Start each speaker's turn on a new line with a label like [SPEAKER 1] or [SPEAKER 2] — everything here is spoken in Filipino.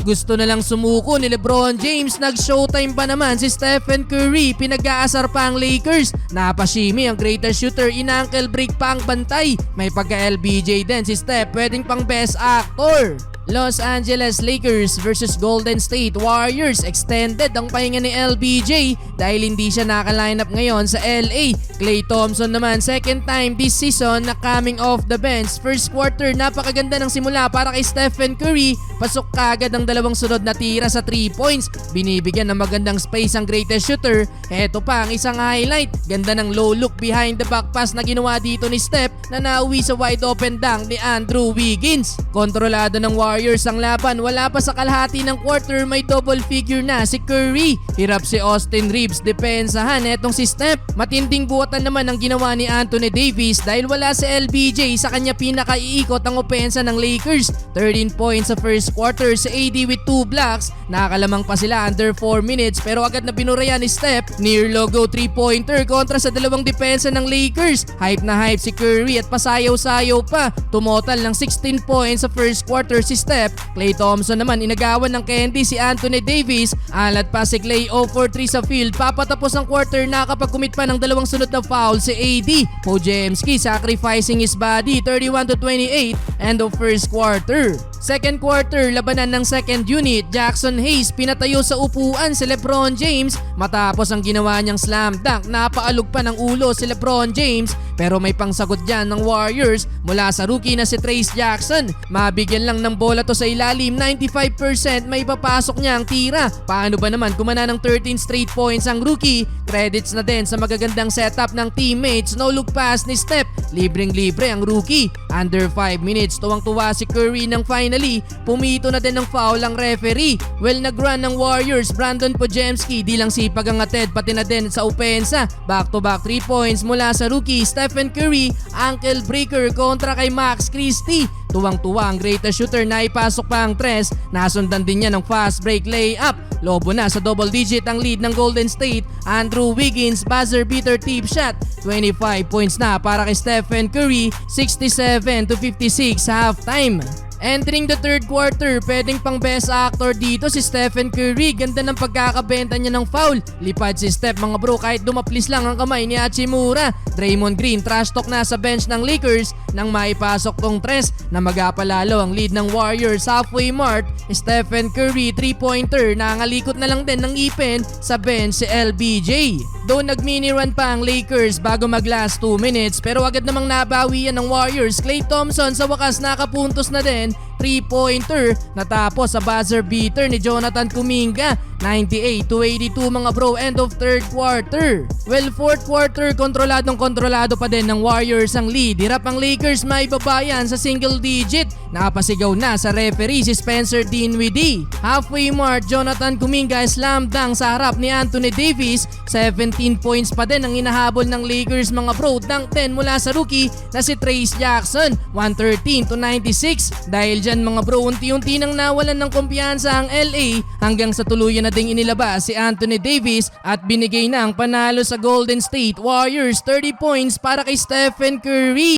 [SPEAKER 1] gusto na lang sumuko ni LeBron James, nag-showtime pa naman si Stephen Curry, pinag-aasar pa ang Lakers. Napashimi ang greatest shooter, in-ankle break pa ang bantay. May pagka-LBJ din si Steph, pwedeng pang best actor. Los Angeles Lakers versus Golden State Warriors. Extended ang pahinga ni LBJ dahil hindi siya naka-lineup ngayon sa LA. Klay Thompson naman second time this season na coming off the bench. First quarter, napakaganda ng simula para kay Stephen Curry. Pasok kagad ang dalawang sunod na tira sa 3 points. Binibigyan ng magandang space ang greatest shooter. Heto pa ang isang highlight. Ganda ng low look behind the back pass na ginawa dito ni Steph na nauwi sa wide open dunk ni Andrew Wiggins. Kontrolado ng Warriors ang laban. Wala pa sa kalahati ng quarter, may double figure na si Curry. Hirap si Austin Reeves depensahan etong si Steph. Matinding buwatan naman ang ginawa ni Anthony Davis dahil wala si LBJ sa kanya pinakaiikot ang opensa ng Lakers. 13 points sa first quarter si AD with 2 blocks. Nakakalamang pa sila under 4 minutes pero agad na binurayan ni Steph. Near logo 3-pointer kontra sa dalawang depensa ng Lakers. Hype na hype si Curry at pasayaw-sayaw pa. Tumotal ng 16 points sa first quarter si Steph. Klay Thompson naman inagawan ng candy si Anthony Davis. Alat pa si Klay 0 for 3 sa field. Papatapos ang quarter na kapag commit pa ng dalawang sunod na foul si AD. Podziemski sacrificing his body 31-28 end of first quarter. Second quarter, labanan ng second unit. Jackson Hayes pinatayo sa upuan si LeBron James matapos ang ginawa niyang slam dunk. Napaalog pa ng ulo si LeBron James pero may pangsagot dyan ng Warriors mula sa rookie na si Trayce Jackson. Mabigyan lang ng bola to sa ilalim, 95% may papasok niya ang tira. Paano ba naman kumana ng 13 straight points ang rookie? Credits na din sa magagandang setup ng teammates. No look pass ni Steph. Libreng-libre ang rookie. Under 5 minutes, tuwang-tuwa si Curry nang finally pumito na din ng foul ang referee. Well nag-run ng Warriors, Brandon Podziemski. Di lang sipag ang atid, pati na din sa opensa. Back-to-back 3 points mula sa rookie Stephen Curry. Ankle breaker kontra kay Max Christie. Tuwang-tuwa ang greatest shooter na ipasok pa ang tres. Nasundan din niya ng fast break layup. Lobo na sa double digit ang lead ng Golden State. Andrew Wiggins buzzer beater tip shot. 25 points na para kay Stephen Curry. 67-56 sa halftime. Entering the third quarter, pwedeng pang best actor dito si Stephen Curry. Ganda ng pagkakabenta niya ng foul. Lipad si Steph mga bro kahit dumaplis lang ang kamay ni Hachimura. Draymond Green trash talk na sa bench ng Lakers nang maipasok tong tres na magapalalo ang lead ng Warriors. Halfway mark, Stephen Curry 3-pointer. Nangalikot na lang din ng ipin sa bench si LBJ. Though nag-mini run pa ang Lakers bago mag-last 2 minutes pero agad namang nabawi yan ng Warriors. Klay Thompson sa wakas nakapuntos na din. 3-pointer natapos sa buzzer beater ni Jonathan Kuminga. 98-82 mga bro, end of third quarter. Well, fourth quarter, kontroladong kontrolado pa din ng Warriors ang lead. Hirap ang Lakers maibabayan sa single digit. Napasigaw na sa referee si Spencer Dinwiddie. Halfway mark, Jonathan Kuminga slam dunk sa harap ni Anthony Davis. 17 points pa din ang inahabol ng Lakers mga bro. Dunk 10 mula sa rookie na si Trayce Jackson. 113-96. Dahil dyan mga bro, unti-unti nang nawalan ng kumpiyansa ang LA hanggang sa tuluyan na ding inilabas si Anthony Davis at binigay na ang panalo sa Golden State Warriors. 30 points para kay Stephen Curry.